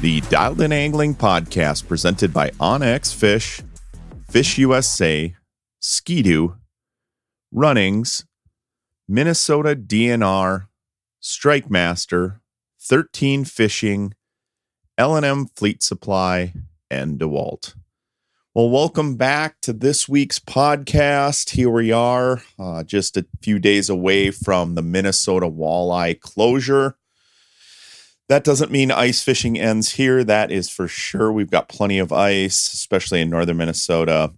The Dialed In Angling podcast presented by OnX Fish, Fish USA, Ski-Doo, Runnings, Minnesota DNR, Strike Master, 13 Fishing, L&M Fleet Supply, and DeWalt. Well, welcome back to this week's podcast. Here we are, just a few days away from the Minnesota Walleye closure. That doesn't mean ice fishing ends here. That is for sure. We've got plenty of ice, especially in northern Minnesota.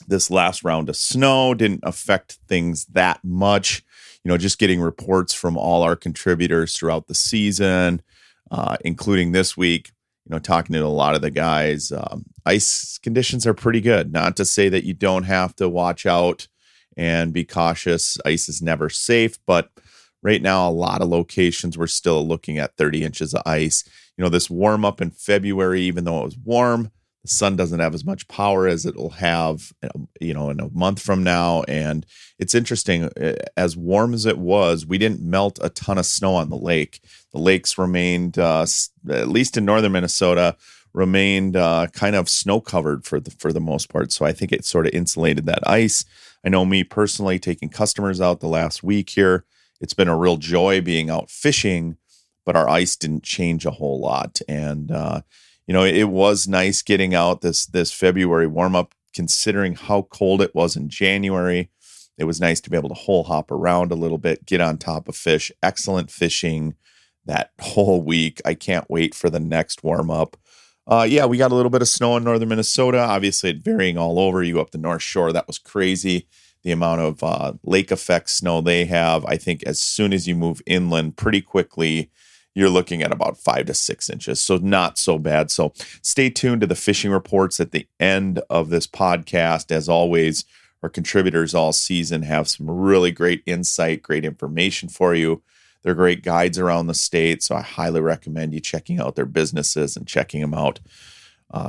This last round of snow didn't affect things that much. You know, just getting reports from all our contributors throughout the season, including this week, you know, talking to a lot of the guys. Ice conditions are pretty good. Not to say that you don't have to watch out and be cautious. Ice is never safe, but right now, a lot of locations, we're still looking at 30 inches of ice. You know, this warm up in February, even though it was warm, the sun doesn't have as much power as it'll have, you know, in a month from now. And it's interesting, as warm as it was, we didn't melt a ton of snow on the lake. The lakes remained, at least in northern Minnesota, remained kind of snow covered for the most part. So I think it sort of insulated that ice. I know me personally taking customers out the last week here. It's been a real joy being out fishing, but our ice didn't change a whole lot. And, you know, it was nice getting out this February warm up, considering how cold it was in January. It was nice to be able to hole hop around a little bit, get on top of fish. Excellent fishing that whole week. I can't wait for the next warm up. Yeah, we got a little bit of snow in northern Minnesota. Obviously, it varying all over. You go up the North Shore, that was crazy. The amount of lake effect snow they have. I think as soon as you move inland pretty quickly, you're looking at about 5 to 6 inches. So not so bad. So stay tuned to the fishing reports at the end of this podcast. As always, our contributors all season have some really great insight, great information for you. They're great guides around the state. So I highly recommend you checking out their businesses and checking them out.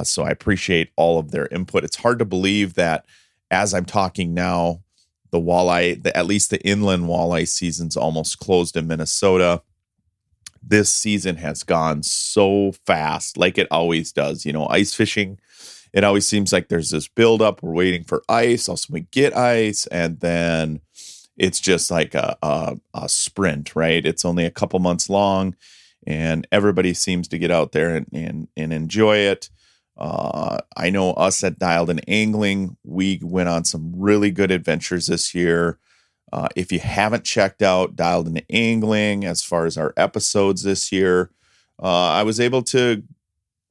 So I appreciate all of their input. It's hard to believe that as I'm talking now, the walleye, at least the inland walleye season's almost closed in Minnesota. This season has gone so fast, like it always does. You know, ice fishing, it always seems like there's this buildup. We're waiting for ice. Also, we get ice, and then it's just like a sprint, right? It's only a couple months long, and everybody seems to get out there and enjoy it. I know us at Dialed In Angling, we went on some really good adventures this year. If you haven't checked out Dialed In Angling as far as our episodes this year, I was able to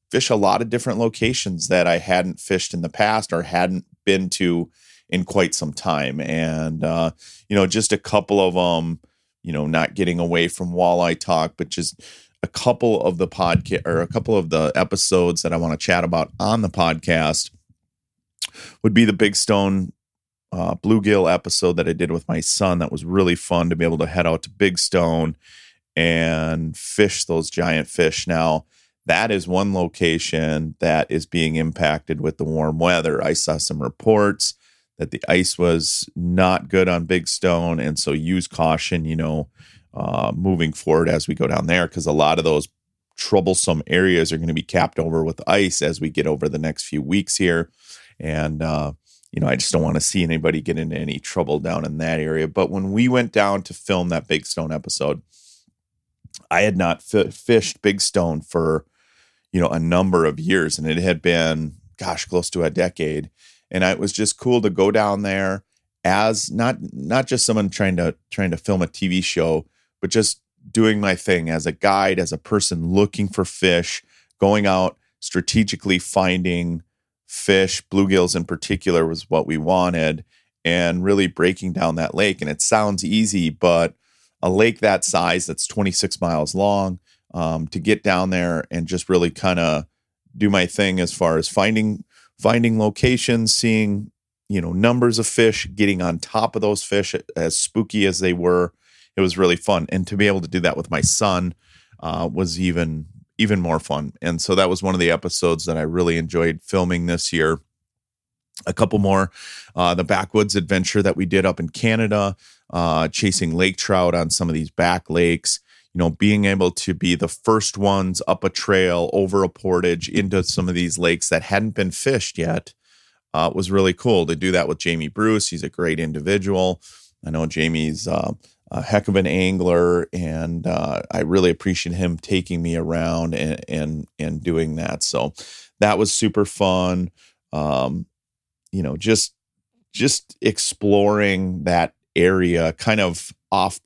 fish a lot of different locations that I hadn't fished in the past or hadn't been to in quite some time. And, you know, just a couple of them, you know, not getting away from walleye talk, but just a couple of the podcast or a couple of the episodes that I want to chat about on the podcast would be the Big Stone bluegill episode that I did with my son. That was really fun to be able to head out to Big Stone and fish those giant fish. Now, that is one location that is being impacted with the warm weather. I saw some reports that the ice was not good on Big Stone, and so use caution, you know, moving forward as we go down there, because a lot of those troublesome areas are going to be capped over with ice as we get over the next few weeks here. And, you know, I just don't want to see anybody get into any trouble down in that area. But when we went down to film that Big Stone episode, I had not fished Big Stone for, you know, a number of years, and it had been, gosh, close to a decade. And it was just cool to go down there as not just someone trying to film a TV show, but just doing my thing as a guide, as a person looking for fish, going out strategically finding fish, bluegills in particular was what we wanted, and really breaking down that lake. And it sounds easy, but a lake that size, that's 26 miles long, to get down there and just really kind of do my thing as far as finding locations, seeing, you know, numbers of fish, getting on top of those fish, as spooky as they were. It was really fun. And to be able to do that with my son was even more fun. And so that was one of the episodes that I really enjoyed filming this year. A couple more, the backwoods adventure that we did up in Canada, chasing lake trout on some of these back lakes. being able to be the first ones up a trail, over a portage into some of these lakes that hadn't been fished yet was really cool. To do that with Jamie Bruce. He's a great individual. I know Jamie's a heck of an angler, and I really appreciate him taking me around and doing that. So that was super fun. Just exploring that area, kind of off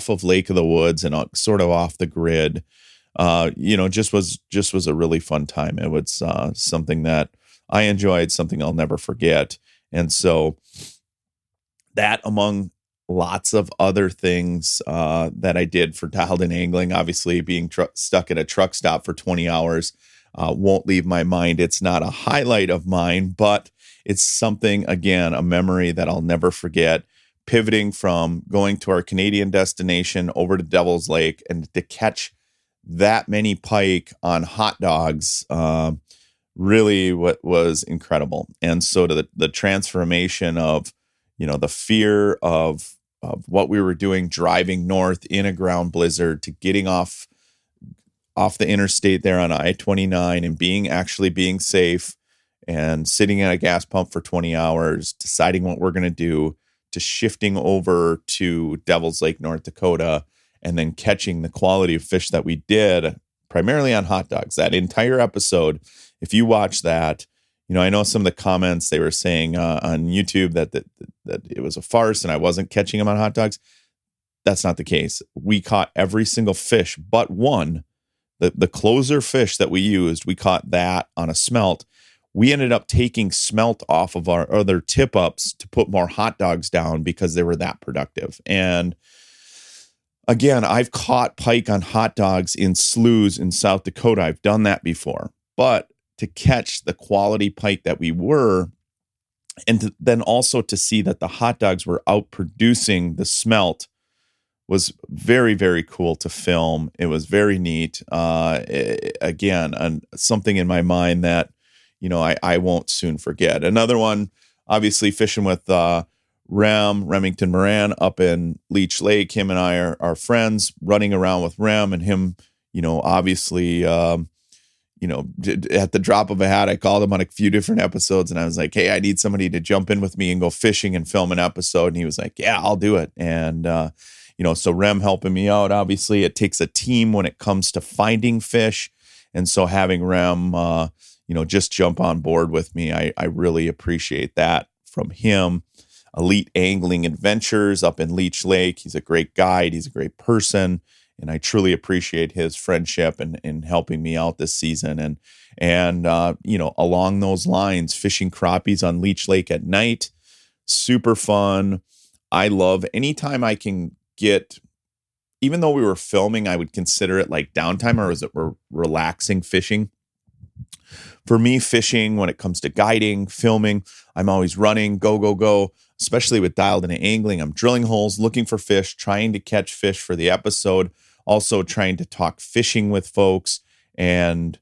of Lake of the Woods and sort of off the grid. Just was a really fun time. It was something that I enjoyed, something I'll never forget. And so that, among lots of other things that I did for Dialed In Angling, obviously being stuck at a truck stop for 20 hours won't leave my mind. It's not a highlight of mine, but it's something, again, a memory that I'll never forget. Pivoting from going to our Canadian destination over to Devil's Lake, and to catch that many pike on hot dogs, really what was incredible. And so to the transformation of, the fear of what we were doing, driving north in a ground blizzard, to getting off the interstate there on I-29 and being safe, and sitting at a gas pump for 20 hours, deciding what we're going to do, to shifting over to Devil's Lake, North Dakota, and then catching the quality of fish that we did, primarily on hot dogs. That entire episode, if you watch that, I know some of the comments they were saying on YouTube that it was a farce and I wasn't catching them on hot dogs. That's not the case. We caught every single fish but one. The closer fish that we used, we caught that on a smelt. We ended up taking smelt off of our other tip-ups to put more hot dogs down because they were that productive. And again, I've caught pike on hot dogs in sloughs in South Dakota. I've done that before. But to catch the quality pike that we were, and then also to see that the hot dogs were outproducing the smelt, was very, very cool to film. It was very neat. Again, something in my mind that, I won't soon forget. Another one, obviously fishing with Remington Moran up in Leech Lake. Him and I are friends, running around with Rem, and him, obviously, at the drop of a hat, I called him on a few different episodes, and I was like, hey, I need somebody to jump in with me and go fishing and film an episode. And he was like, yeah, I'll do it. And, so Rem helping me out. Obviously, it takes a team when it comes to finding fish. And so having Rem, just jump on board with me, I really appreciate that from him. Elite Angling Adventures up in Leech Lake. He's a great guide. He's a great person. And I truly appreciate his friendship and helping me out this season. And along those lines, fishing crappies on Leech Lake at night, super fun. I love anytime I can get, even though we were filming, I would consider it like downtime, or is it relaxing fishing? For me, fishing, when it comes to guiding, filming, I'm always running, go, especially with Dialed In Angling. I'm drilling holes, looking for fish, trying to catch fish for the episode, also trying to talk fishing with folks, and,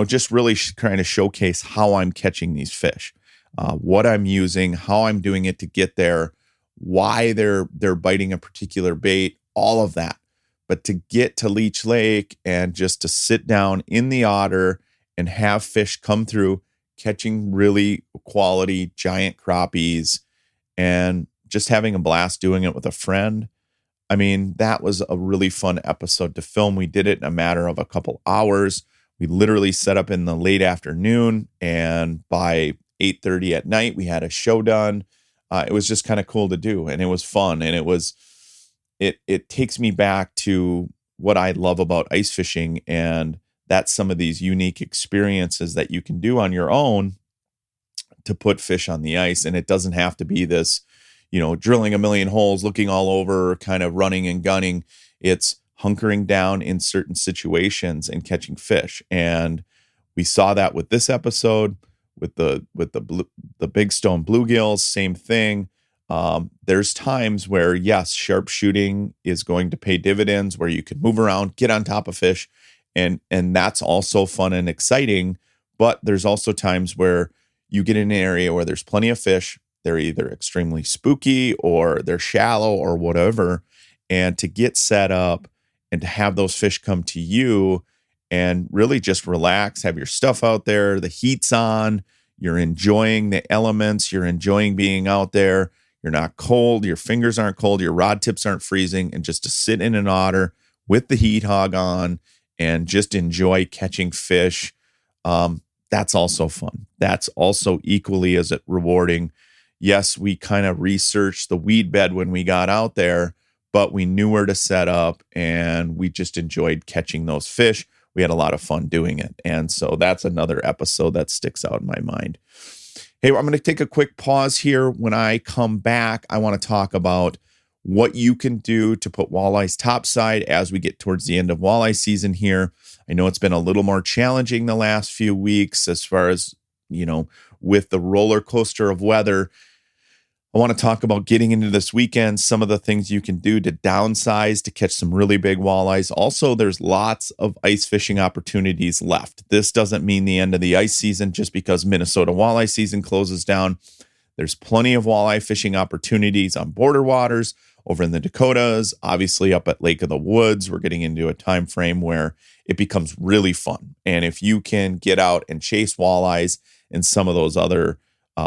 just really trying to showcase how I'm catching these fish, what I'm using, how I'm doing it to get there, why they're biting a particular bait, all of that. But to get to Leech Lake and just to sit down in the otter and have fish come through, catching really quality giant crappies, and just having a blast doing it with a friend. I mean, that was a really fun episode to film. We did it in a matter of a couple hours. We literally set up in the late afternoon, and by 8:30 at night, we had a show done. It was just kind of cool to do, and it was fun. And it takes me back to what I love about ice fishing, and that's some of these unique experiences that you can do on your own to put fish on the ice. And it doesn't have to be this, drilling a million holes, looking all over, kind of running and gunning. It's hunkering down in certain situations and catching fish. And we saw that with this episode, with the big stone bluegills, same thing. There's times where, yes, sharpshooting is going to pay dividends, where you can move around, get on top of fish, and that's also fun and exciting. But there's also times where you get in an area where there's plenty of fish. They're either extremely spooky or they're shallow or whatever. And to get set up and to have those fish come to you and really just relax, have your stuff out there, the heat's on, you're enjoying the elements, you're enjoying being out there, you're not cold, your fingers aren't cold, your rod tips aren't freezing, and just to sit in an otter with the heat hog on and just enjoy catching fish. That's also fun. That's also equally as rewarding. Yes, we kind of researched the weed bed when we got out there, but we knew where to set up and we just enjoyed catching those fish. We had a lot of fun doing it. And so that's another episode that sticks out in my mind. Hey, I'm going to take a quick pause here. When I come back, I want to talk about what you can do to put walleyes topside as we get towards the end of walleye season here. I know it's been a little more challenging the last few weeks as far as, with the roller coaster of weather. I want to talk about getting into this weekend, some of the things you can do to downsize to catch some really big walleyes. Also, there's lots of ice fishing opportunities left. This doesn't mean the end of the ice season just because Minnesota walleye season closes down. There's plenty of walleye fishing opportunities on border waters over in the Dakotas, obviously up at Lake of the Woods. We're getting into a time frame where it becomes really fun. And if you can get out and chase walleyes in some of those other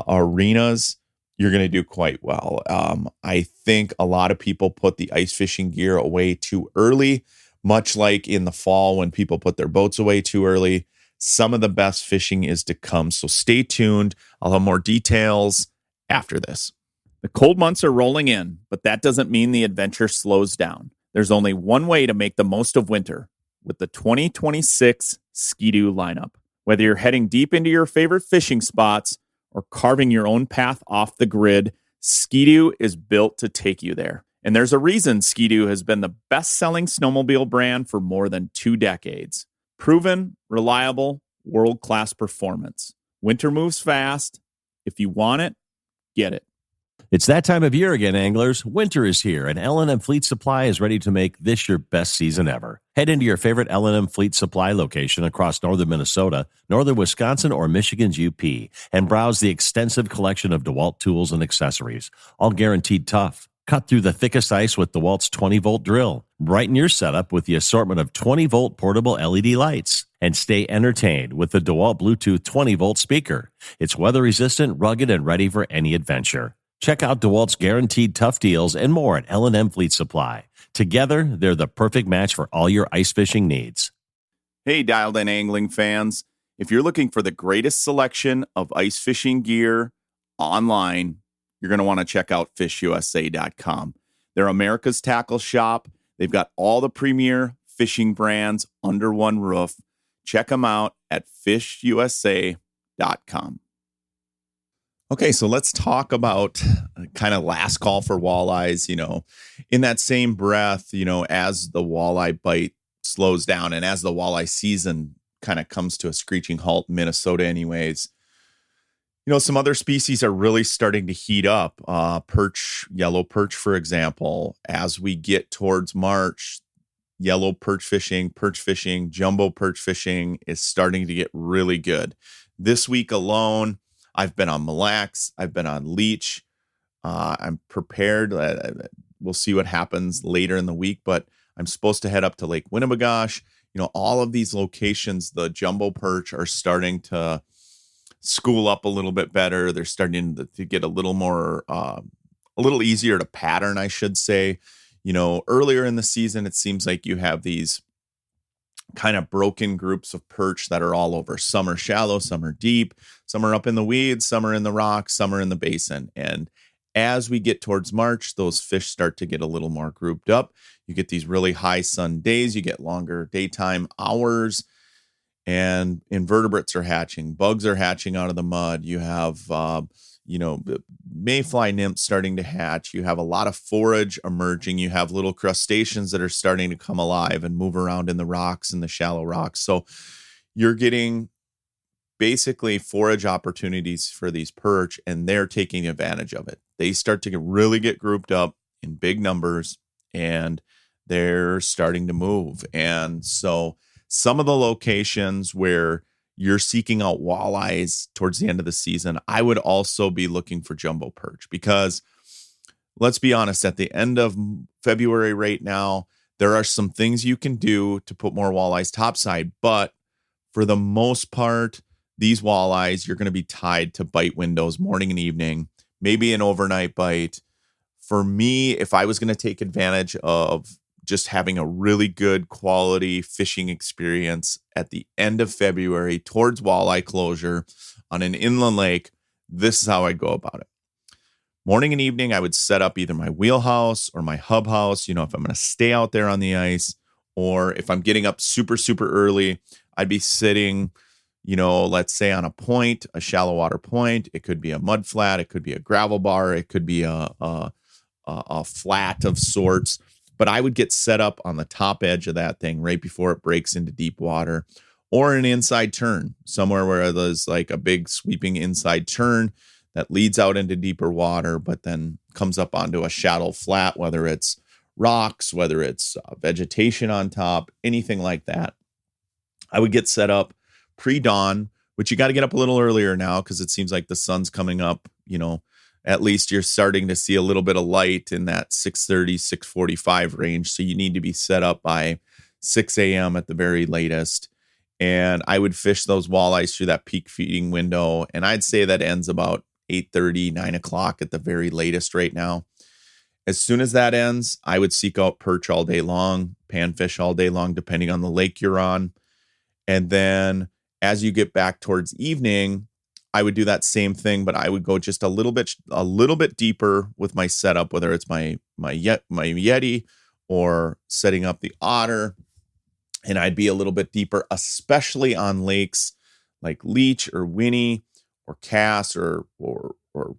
arenas, you're going to do quite well. I think a lot of people put the ice fishing gear away too early, much like in the fall when people put their boats away too early. Some of the best fishing is to come. So stay tuned. I'll have more details after this. The cold months are rolling in, but that doesn't mean the adventure slows down. There's only one way to make the most of winter with the 2026 Ski-Doo lineup. Whether you're heading deep into your favorite fishing spots or carving your own path off the grid, Ski-Doo is built to take you there. And there's a reason Ski-Doo has been the best-selling snowmobile brand for more than 2 decades. Proven, reliable, world-class performance. Winter moves fast. If you want it, get it. It's that time of year again, anglers. Winter is here, and L&M Fleet Supply is ready to make this your best season ever. Head into your favorite L&M Fleet Supply location across northern Minnesota, northern Wisconsin, or Michigan's UP, and browse the extensive collection of DeWalt tools and accessories, all guaranteed tough. Cut through the thickest ice with DeWalt's 20-volt drill. Brighten your setup with the assortment of 20-volt portable LED lights. And stay entertained with the DeWalt Bluetooth 20-volt speaker. It's weather-resistant, rugged, and ready for any adventure. Check out DeWalt's guaranteed tough deals and more at L&M Fleet Supply. Together, they're the perfect match for all your ice fishing needs. Hey, Dialed In Angling fans. If you're looking for the greatest selection of ice fishing gear online, you're going to want to check out fishusa.com. They're America's tackle shop. They've got all the premier fishing brands under one roof. Check them out at fishusa.com. Okay, so let's talk about kind of last call for walleyes, in that same breath, as the walleye bite slows down and as the walleye season kind of comes to a screeching halt in Minnesota anyways, some other species are really starting to heat up. Perch, yellow perch, for example, as we get towards March, yellow perch fishing, jumbo perch fishing is starting to get really good. This week alone, I've been on Mille Lacs. I've been on Leech. I'm prepared. We'll see what happens later in the week, but I'm supposed to head up to Lake Winnebagosh. All of these locations, the jumbo perch are starting to school up a little bit better. They're starting to get a little more, a little easier to pattern, I should say. Earlier in the season, it seems like you have these kind of broken groups of perch that are all over. Some are shallow, some are deep, some are up in the weeds, some are in the rocks, some are in the basin. And as we get towards March, those fish start to get a little more grouped up. You get these really high sun days, you get longer daytime hours, and invertebrates are hatching. Bugs are hatching out of the mud. You have, mayfly nymphs starting to hatch. You have a lot of forage emerging. You have little crustaceans that are starting to come alive and move around in the rocks and the shallow rocks. So you're getting basically forage opportunities for these perch, and they're taking advantage of it. They start to really get grouped up in big numbers, and they're starting to move. And so some of the locations where you're seeking out walleyes towards the end of the season, I would also be looking for jumbo perch, because let's be honest, at the end of February right now, There are some things you can do to put more walleyes topside, but for the most part, these walleyes, you're going to be tied to bite windows morning and evening, maybe an overnight bite. For me, if I was going to take advantage of just having a really good quality fishing experience at the end of February towards walleye closure on an inland lake, this is how I'd go about it. Morning and evening, I would set up either my wheelhouse or my hub house, if I'm going to stay out there on the ice, or if I'm getting up super, super early, I'd be sitting, let's say on a point, a shallow water point. It could be a mud flat. It could be a gravel bar. It could be a flat of sorts. But I would get set up on the top edge of that thing right before it breaks into deep water, or an inside turn somewhere where there's like a big sweeping inside turn that leads out into deeper water, but then comes up onto a shallow flat, whether it's rocks, whether it's vegetation on top, anything like that. I would get set up pre-dawn, which you got to get up a little earlier now because it seems like the sun's coming up, at least you're starting to see a little bit of light in that 6:30, 6:45 range. So you need to be set up by 6 a.m. at the very latest. And I would fish those walleyes through that peak feeding window. And I'd say that ends about 8:30, 9 o'clock at the very latest right now. As soon as that ends, I would seek out perch all day long, panfish all day long, depending on the lake you're on. And then as you get back towards evening, I would do that same thing, but I would go just a little bit deeper with my setup, whether it's my Yeti or setting up the otter. And I'd be a little bit deeper, especially on lakes like Leech or Winnie or Cass or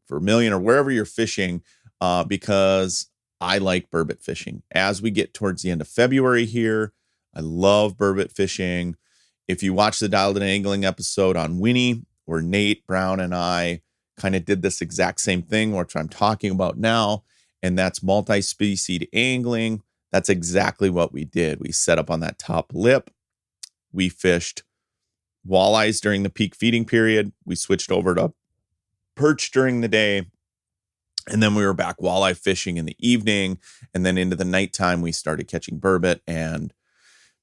Vermilion or wherever you're fishing, because I like burbot fishing. As we get towards the end of February here, I love burbot fishing. If you watch the Dialed In Angling episode on Winnie, where Nate Brown and I kind of did this exact same thing, which I'm talking about now, and that's multi-species angling. That's exactly what we did. We set up on that top lip. We fished walleyes during the peak feeding period. We switched over to perch during the day. And then we were back walleye fishing in the evening. And then into the nighttime, we started catching burbot, and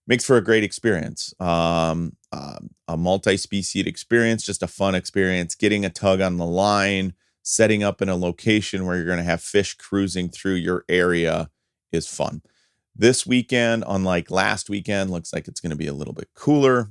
makes for a great experience. A multi-species experience, just a fun experience, getting a tug on the line, setting up in a location where you're going to have fish cruising through your area is fun. This weekend, unlike last weekend, looks like it's going to be a little bit cooler,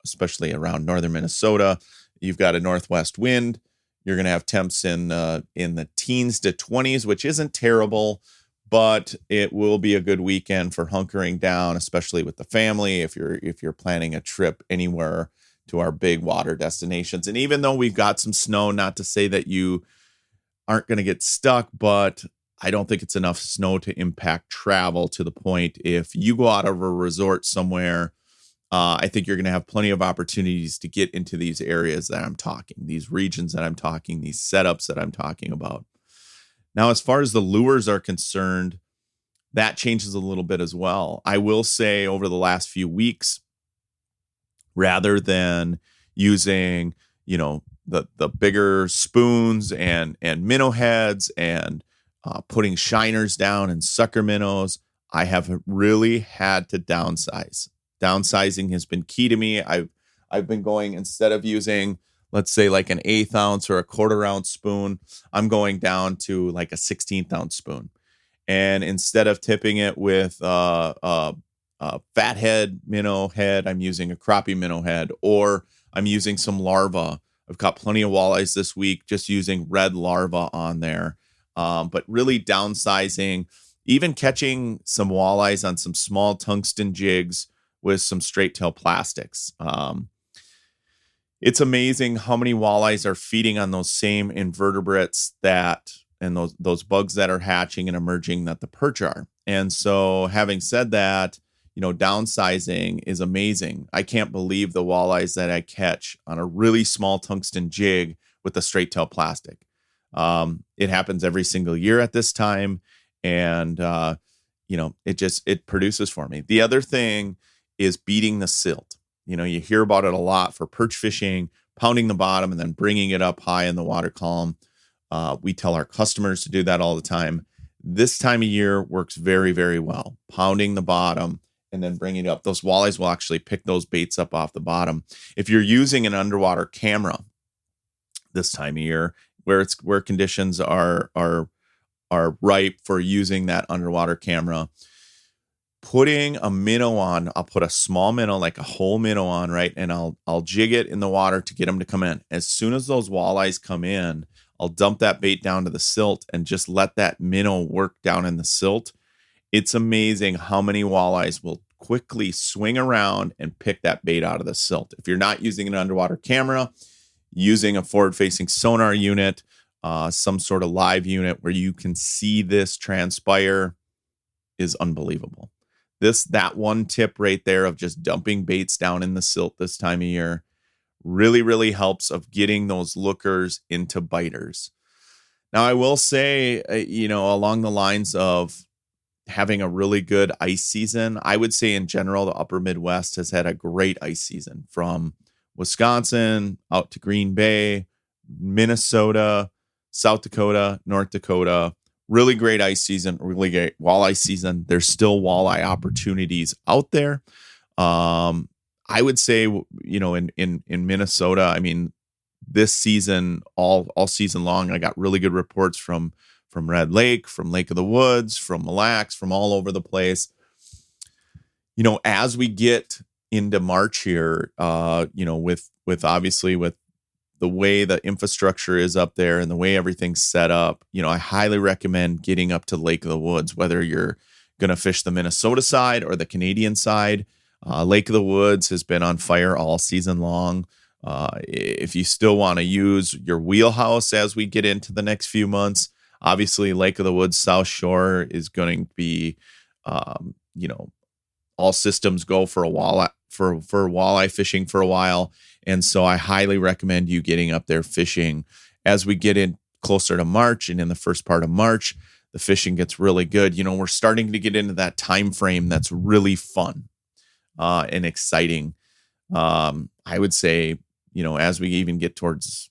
especially around northern Minnesota. You've got a northwest wind. You're going to have temps in the teens to 20s, which isn't terrible, but it will be a good weekend for hunkering down, especially with the family, if you're planning a trip anywhere to our big water destinations. And even though we've got some snow, not to say that you aren't going to get stuck, but I don't think it's enough snow to impact travel to the point if you go out of a resort somewhere. I think you're going to have plenty of opportunities to get into these areas that I'm talking, these regions that I'm talking, these setups that I'm talking about. Now, as far as the lures are concerned, that changes a little bit as well. I will say over the last few weeks, rather than using, the bigger spoons and minnow heads and putting shiners down and sucker minnows, I have really had to downsize. Downsizing has been key to me. I've been going, instead of using, let's say, like an 1/8 ounce or a 1/4 ounce spoon, I'm going down to like a 1/16 ounce spoon. And instead of tipping it with a fathead minnow head, I'm using a crappie minnow head, or I'm using some larva. I've caught plenty of walleyes this week just using red larva on there. But really downsizing, even catching some walleyes on some small tungsten jigs with some straight tail plastics. It's amazing how many walleyes are feeding on those same invertebrates and those bugs that are hatching and emerging that the perch are. And so having said that, downsizing is amazing. I can't believe the walleyes that I catch on a really small tungsten jig with the straight tail plastic. It happens every single year at this time. And, it produces for me. The other thing is beating the silt. You hear about it a lot for perch fishing, pounding the bottom and then bringing it up high in the water column. We tell our customers to do that all the time. This time of year works very, very well. Pounding the bottom and then bringing it up. Those walleyes will actually pick those baits up off the bottom. If you're using an underwater camera this time of year, where conditions are ripe for using that underwater camera, putting a minnow on, I'll put a small minnow, like a whole minnow on, right? And I'll jig it in the water to get them to come in. As soon as those walleyes come in, I'll dump that bait down to the silt and just let that minnow work down in the silt. It's amazing how many walleyes will quickly swing around and pick that bait out of the silt. If you're not using an underwater camera, using a forward-facing sonar unit, some sort of live unit where you can see this transpire is unbelievable. That one tip right there of just dumping baits down in the silt this time of year really, really helps of getting those lookers into biters. Now, I will say, along the lines of having a really good ice season, I would say in general, the upper Midwest has had a great ice season from Wisconsin out to Green Bay, Minnesota, South Dakota, North Dakota. Really great ice season, really great walleye season. There's still walleye opportunities out there. I would say, in Minnesota, I mean, this season, all season long, I got really good reports from Red Lake, from Lake of the Woods, from Mille Lacs, from all over the place. As we get into March here, with obviously with the way the infrastructure is up there and the way everything's set up, I highly recommend getting up to Lake of the Woods, whether you're going to fish the Minnesota side or the Canadian side. Lake of the Woods has been on fire all season long. If you still want to use your wheelhouse as we get into the next few months, obviously Lake of the Woods South Shore is going to be, all systems go for a walleye for walleye fishing for a while. And so I highly recommend you getting up there fishing as we get in closer to March. And in the first part of March, the fishing gets really good. We're starting to get into that time frame that's really fun and exciting. I would say, as we even get towards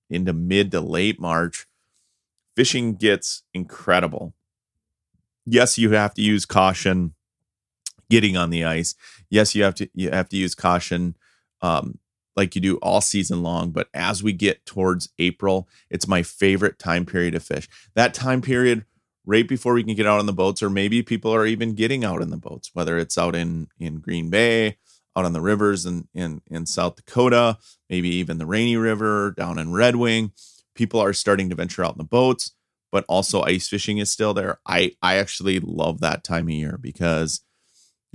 into mid to late March, fishing gets incredible. Yes, you have to use caution getting on the ice. Yes, you have to use caution like you do all season long. But as we get towards April, it's my favorite time period to fish. That time period right before we can get out on the boats, or maybe people are even getting out in the boats, whether it's out in Green Bay, out on the rivers in South Dakota, maybe even the Rainy River down in Red Wing. People are starting to venture out in the boats, but also ice fishing is still there. I actually love that time of year because,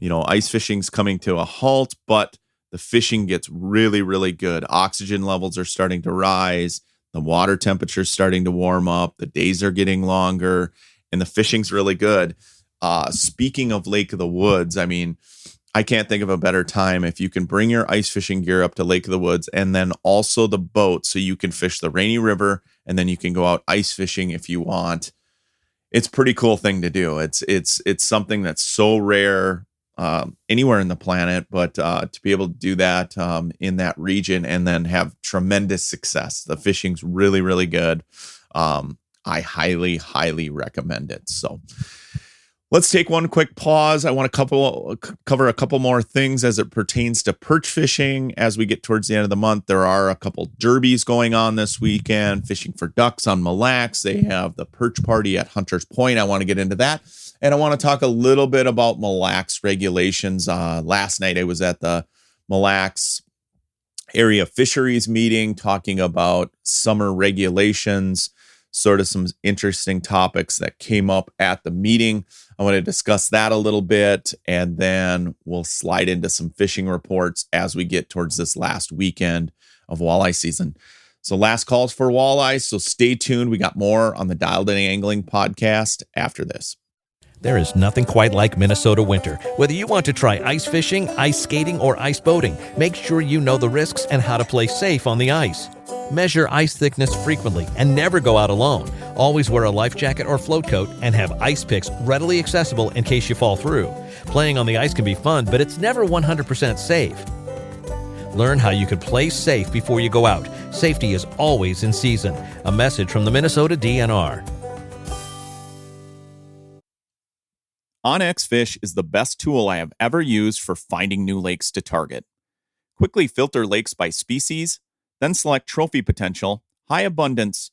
ice fishing's coming to a halt, but the fishing gets really, really good. Oxygen levels are starting to rise. The water temperature is starting to warm up. The days are getting longer, and the fishing's really good. Speaking of Lake of the Woods, I mean, I can't think of a better time if you can bring your ice fishing gear up to Lake of the Woods and then also the boat so you can fish the Rainy River and then you can go out ice fishing if you want. It's a pretty cool thing to do. It's something that's so rare anywhere in the planet, but to be able to do that in that region and then have tremendous success. The fishing's really, really good. I highly, highly recommend it. So let's take one quick pause. I want to cover a couple more things as it pertains to perch fishing. As we get towards the end of the month, there are a couple derbies going on this weekend. Fishing for ducks on Mille Lacs. They have the perch party at Hunter's Point. I want to get into that. And I want to talk a little bit about Mille Lacs regulations. Last night I was at the Mille Lacs area fisheries meeting talking about summer regulations, sort of some interesting topics that came up at the meeting. I want to discuss that a little bit, and then we'll slide into some fishing reports as we get towards this last weekend of walleye season. So last calls for walleye, so stay tuned. We got more on the Dialed In Angling podcast after this. There is nothing quite like Minnesota winter. Whether you want to try ice fishing, ice skating, or ice boating, make sure you know the risks and how to play safe on the ice. Measure ice thickness frequently and never go out alone. Always wear a life jacket or float coat and have ice picks readily accessible in case you fall through. Playing on the ice can be fun, but it's never 100% safe. Learn how you could play safe before you go out. Safety is always in season. A message from the Minnesota DNR. OnX Fish is the best tool I have ever used for finding new lakes to target. Quickly filter lakes by species, then select trophy potential, high abundance,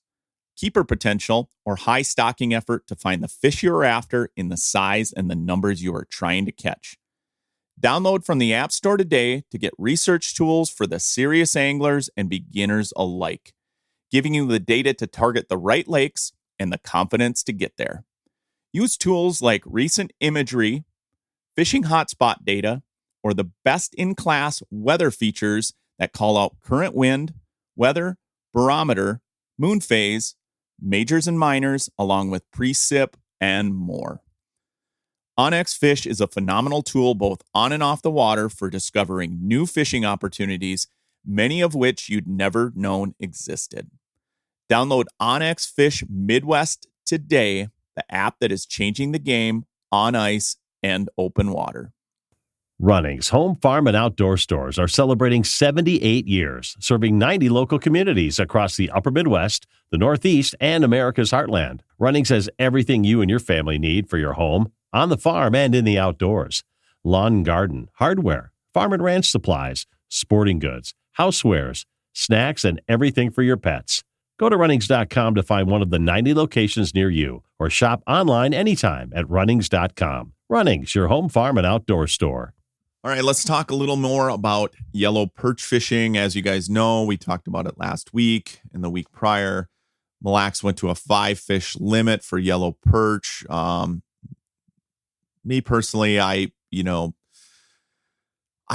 keeper potential, or high stocking effort to find the fish you are after in the size and the numbers you are trying to catch. Download from the App Store today to get research tools for the serious anglers and beginners alike, giving you the data to target the right lakes and the confidence to get there. Use tools like recent imagery, fishing hotspot data, or the best-in-class weather features that call out current wind, weather, barometer, moon phase, majors and minors, along with precip and more. OnX Fish is a phenomenal tool both on and off the water for discovering new fishing opportunities, many of which you'd never known existed. Download OnX Fish Midwest today, the app that is changing the game on ice and open water. Runnings Home, Farm, and Outdoor stores are celebrating 78 years, serving 90 local communities across the Upper Midwest, the Northeast, and America's Heartland. Runnings has everything you and your family need for your home, on the farm, and in the outdoors. Lawn and garden, hardware, farm and ranch supplies, sporting goods, housewares, snacks, and everything for your pets. Go to runnings.com to find one of the 90 locations near you, or shop online anytime at runnings.com. Runnings, your home, farm, and outdoor store. All right, let's talk a little more about yellow perch fishing. As you guys know, we talked about it last week and the week prior. Mille Lacs went to a 5-fish limit for yellow perch. Me personally, I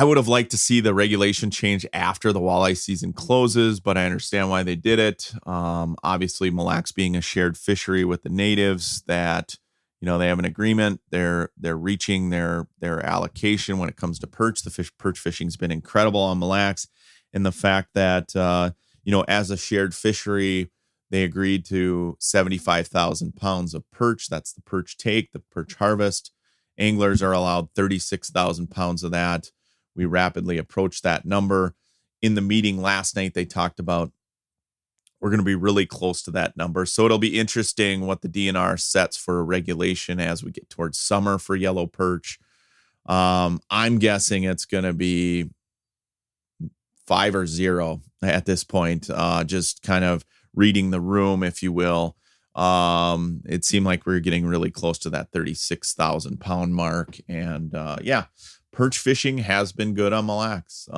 would have liked to see the regulation change after the walleye season closes, but I understand why they did it. Obviously, Mille Lacs being a shared fishery with the natives, that they have an agreement. They're reaching their allocation when it comes to perch. Perch fishing's been incredible on Mille Lacs, and the fact that as a shared fishery, they agreed to 75,000 pounds of perch. That's the perch take, the perch harvest. Anglers are allowed 36,000 pounds of that. We rapidly approach that number. In the meeting last night, they talked about we're going to be really close to that number. So it'll be interesting what the DNR sets for regulation as we get towards summer for yellow perch. I'm guessing it's going to be 5 or 0 at this point, just kind of reading the room, if you will. It seemed like we were getting really close to that 36,000 pound mark. And perch fishing has been good on Mille Lacs.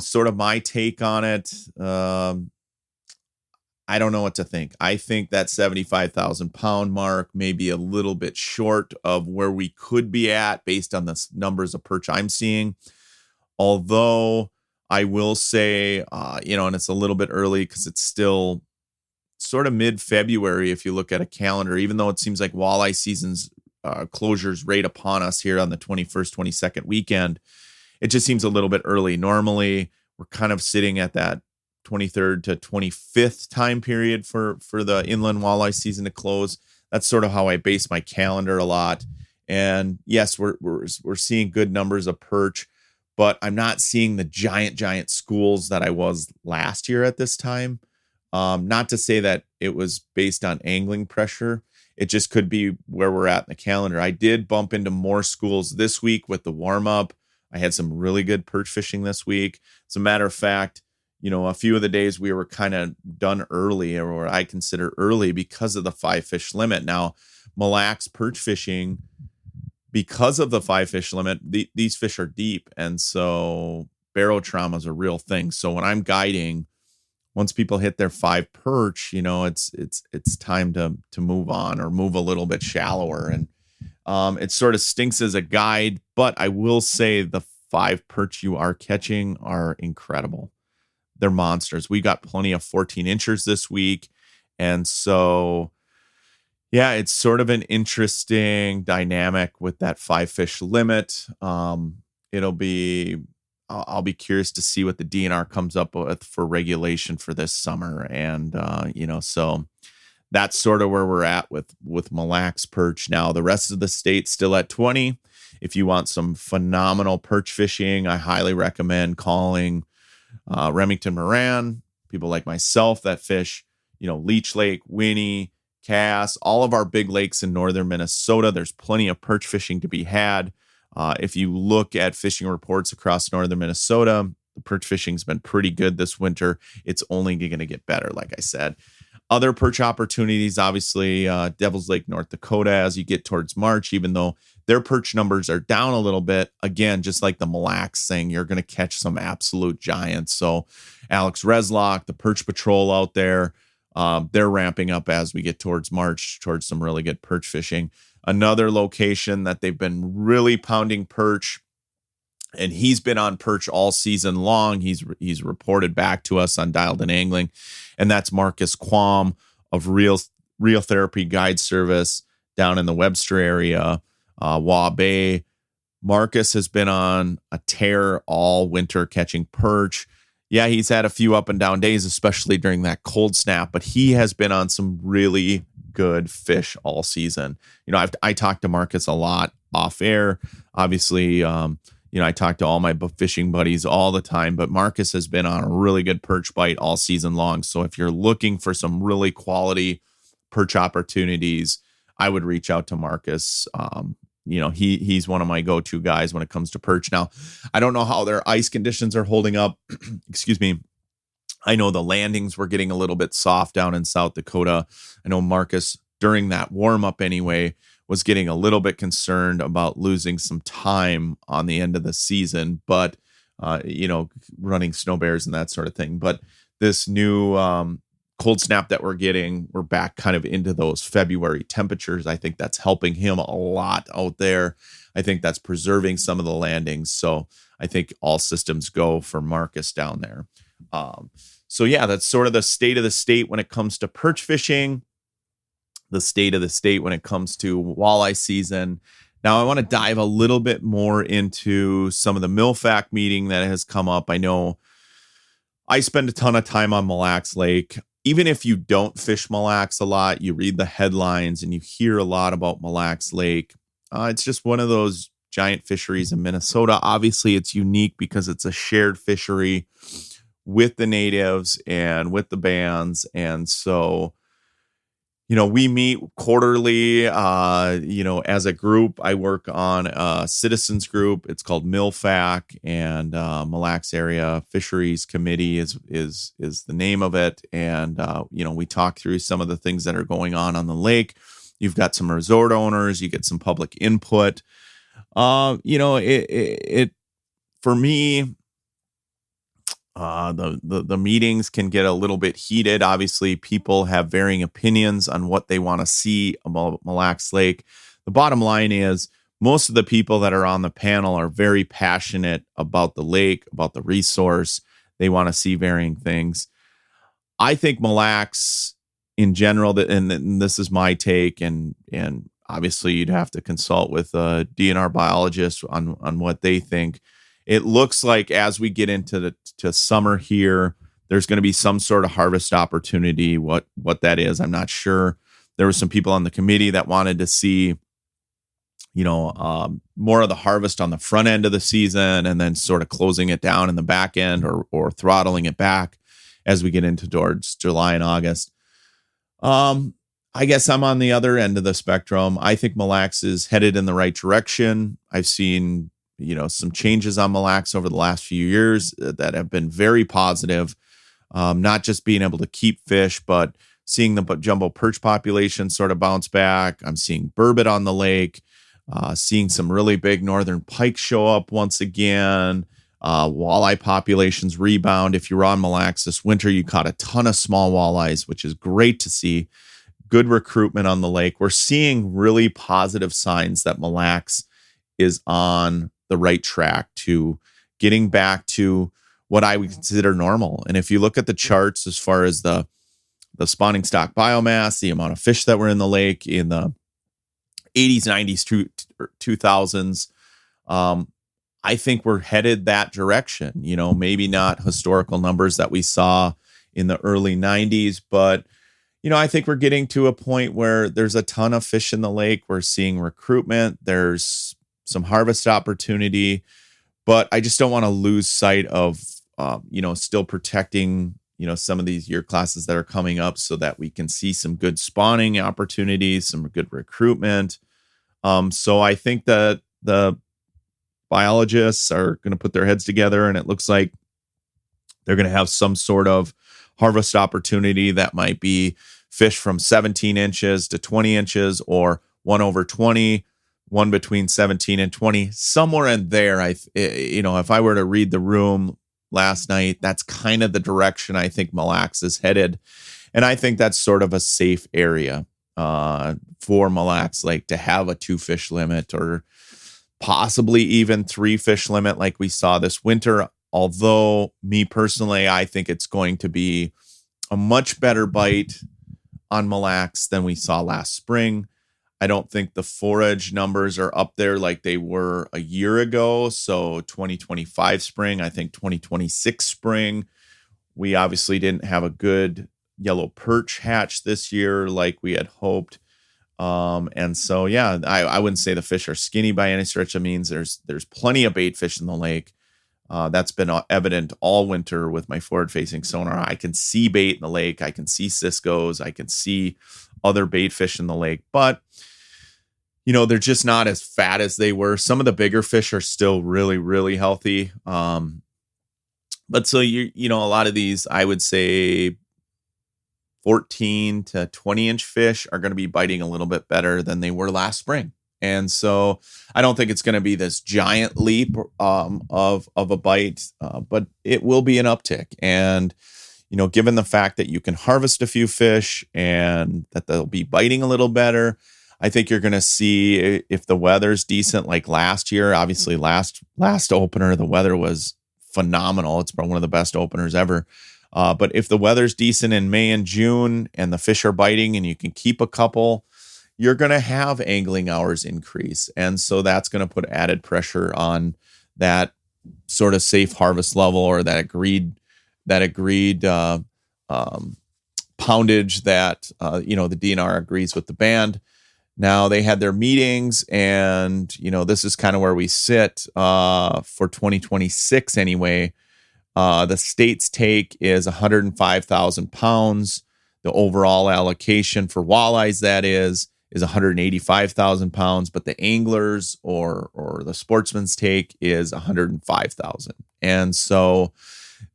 Sort of my take on it. I don't know what to think. I think that 75,000 pound mark may be a little bit short of where we could be at based on the numbers of perch I'm seeing. Although I will say, and it's a little bit early because it's still sort of mid-February if you look at a calendar, even though it seems like walleye season's closures right upon us here on the 21st, 22nd weekend. It just seems a little bit early. Normally, we're kind of sitting at that 23rd to 25th time period for the inland walleye season to close. That's sort of how I base my calendar a lot. And yes, we're seeing good numbers of perch, but I'm not seeing the giant schools that I was last year at this time. Not to say that it was based on angling pressure. It just could be where we're at in the calendar. I did bump into more schools this week with the warm-up. I had some really good perch fishing this week. As a matter of fact, a few of the days we were kind of done early, or what I consider early, because of the 5-fish limit. Now, Mille Lacs perch fishing, because of the 5-fish limit, these fish are deep, and so barrow trauma is a real thing. So when I'm guiding, once people hit their 5 perch, it's time to move on or move a little bit shallower. And it sort of stinks as a guide, but I will say the 5 perch you are catching are incredible. They're monsters. We got plenty of 14 inchers this week. And so, yeah, it's sort of an interesting dynamic with that 5-fish limit. I'll be curious to see what the DNR comes up with for regulation for this summer. And, so that's sort of where we're at with Mille Lacs perch. Now, the rest of the state's still at 20. If you want some phenomenal perch fishing, I highly recommend calling Remington Moran, people like myself that fish, Leech Lake, Winnie, Cass, all of our big lakes in northern Minnesota. There's plenty of perch fishing to be had. If you look at fishing reports across northern Minnesota, the perch fishing's been pretty good this winter. It's only going to get better, like I said. Other perch opportunities, obviously, Devil's Lake, North Dakota, as you get towards March, even though their perch numbers are down a little bit. Again, just like the Mille Lacs thing, you're going to catch some absolute giants. So Alex Reslock, the Perch Patrol out there, they're ramping up as we get towards March, towards some really good perch fishing. Another location that they've been really pounding perch, and he's been on perch all season long. He's reported back to us on Dialed In Angling, and that's Marcus Quam of Real Therapy Guide Service down in the Webster area, Waugh Bay. Marcus has been on a tear all winter catching perch. Yeah, he's had a few up and down days, especially during that cold snap, but he has been on some really good fish all season. I talked to Marcus a lot off air. Obviously, I talk to all my fishing buddies all the time, but Marcus has been on a really good perch bite all season long. So if you're looking for some really quality perch opportunities, I would reach out to Marcus. He's one of my go-to guys when it comes to perch. Now, I don't know how their ice conditions are holding up. Excuse me. I know the landings were getting a little bit soft down in South Dakota. I know Marcus, during that warm-up anyway, was getting a little bit concerned about losing some time on the end of the season, but, running snow bears and that sort of thing. But this new cold snap that we're getting, we're back kind of into those February temperatures. I think that's helping him a lot out there. I think that's preserving some of the landings. So I think all systems go for Marcus down there. That's sort of the state of the state when it comes to perch fishing, the state of the state when it comes to walleye season. Now, I want to dive a little bit more into some of the MILFAC meeting that has come up. I know I spend a ton of time on Mille Lacs Lake. Even if you don't fish Mille Lacs a lot, you read the headlines and you hear a lot about Mille Lacs Lake. It's just one of those giant fisheries in Minnesota. Obviously, it's unique because it's a shared fishery with the natives and with the bands. And so, we meet quarterly, as a group. I work on a citizens group. It's called MILFAC, and Mille Lacs Area Fisheries Committee is the name of it. And, we talk through some of the things that are going on the lake. You've got some resort owners, you get some public input. For me, the meetings can get a little bit heated. Obviously, people have varying opinions on what they want to see about Mille Lacs Lake. The bottom line is most of the people that are on the panel are very passionate about the lake, about the resource. They want to see varying things. I think Mille Lacs in general, and this is my take, and obviously you'd have to consult with a DNR biologist on what they think. It looks like as we get into to summer here, there's going to be some sort of harvest opportunity. What that is, I'm not sure. There were some people on the committee that wanted to see, more of the harvest on the front end of the season and then sort of closing it down in the back end or throttling it back as we get into towards July and August. I guess I'm on the other end of the spectrum. I think Mille Lacs is headed in the right direction. I've seen some changes on Mille Lacs over the last few years that have been very positive. Not just being able to keep fish, but seeing the jumbo perch population sort of bounce back. I'm seeing burbot on the lake, seeing some really big northern pike show up once again. Walleye populations rebound. If you were on Mille Lacs this winter, you caught a ton of small walleyes, which is great to see. Good recruitment on the lake. We're seeing really positive signs that Mille Lacs is on the right track to getting back to what I would consider normal. And if you look at the charts as far as the spawning stock biomass, the amount of fish that were in the lake in the 80s, 90s, 2000s, I think we're headed that direction. Maybe not historical numbers that we saw in the early 90s, but I think we're getting to a point where there's a ton of fish in the lake. We're seeing recruitment. There's some harvest opportunity, but I just don't want to lose sight of, still protecting, some of these year classes that are coming up so that we can see some good spawning opportunities, some good recruitment. So I think that the biologists are going to put their heads together, and it looks like they're going to have some sort of harvest opportunity that might be fish from 17 inches to 20 inches, or 1/20, one between 17 and 20, somewhere in there. If I were to read the room last night, that's kind of the direction I think Mille Lacs is headed. And I think that's sort of a safe area for Mille Lacs Lake to have a 2-fish limit, or possibly even 3-fish limit like we saw this winter. Although, me personally, I think it's going to be a much better bite on Mille Lacs than we saw last spring. I don't think the forage numbers are up there like they were a year ago. So 2025 spring, I think 2026 spring, we obviously didn't have a good yellow perch hatch this year like we had hoped. And so, yeah, I wouldn't say the fish are skinny by any stretch of means. There's plenty of bait fish in the lake. That's been evident all winter with my forward-facing sonar. I can see bait in the lake. I can see ciscos. I can see other bait fish in the lake. But, they're just not as fat as they were. Some of the bigger fish are still really, really healthy. But so, a lot of these, I would say 14 to 20-inch fish are going to be biting a little bit better than they were last spring. And so I don't think it's going to be this giant leap of a bite, but it will be an uptick. And, given the fact that you can harvest a few fish and that they'll be biting a little better, I think you're going to see, if the weather's decent like last year. Obviously, last opener, the weather was phenomenal. It's probably one of the best openers ever. But if the weather's decent in May and June and the fish are biting and you can keep a couple, you're going to have angling hours increase. And so that's going to put added pressure on that sort of safe harvest level, or that agreed poundage that, the DNR agrees with the band. Now they had their meetings, and, this is kind of where we sit for 2026 anyway. The state's take is 105,000 pounds. The overall allocation for walleyes, that is 185,000 pounds, but the anglers or the sportsman's take is 105,000. And so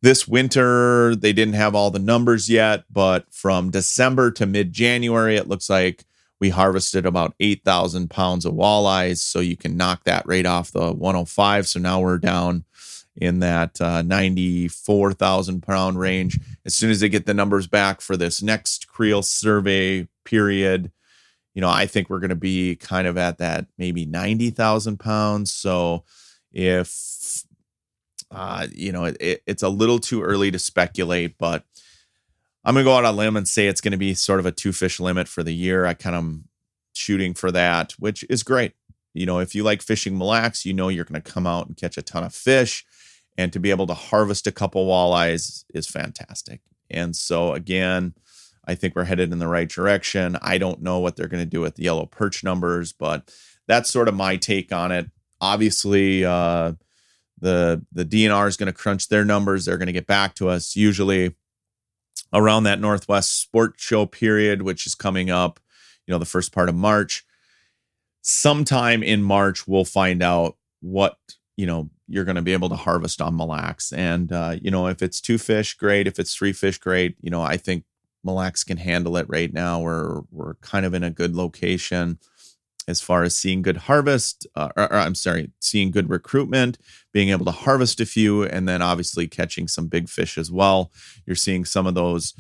this winter, they didn't have all the numbers yet, but from December to mid-January, it looks like we harvested about 8,000 pounds of walleyes. So you can knock that rate off the 105. So now we're down in that 94,000 pound range. As soon as they get the numbers back for this next creel survey period, I think we're going to be kind of at that maybe 90,000 pounds. So if, it's a little too early to speculate, but I'm going to go out on a limb and say it's going to be sort of a 2-fish limit for the year. I kind of shooting for that, which is great. If you like fishing Mille Lacs, you're going to come out and catch a ton of fish, and to be able to harvest a couple walleyes is fantastic. And so again, I think we're headed in the right direction. I don't know what they're going to do with the yellow perch numbers, but that's sort of my take on it. Obviously, the DNR is going to crunch their numbers. They're going to get back to us usually around that Northwest Sport Show period, which is coming up, the first part of March. Sometime in March, we'll find out what, you're going to be able to harvest on Mille Lacs. And, if it's 2 fish, great. If it's 3 fish, great. I think Mille Lacs can handle it right now. We're kind of in a good location as far as seeing good harvest, seeing good recruitment, being able to harvest a few, and then obviously catching some big fish as well. You're seeing some of those,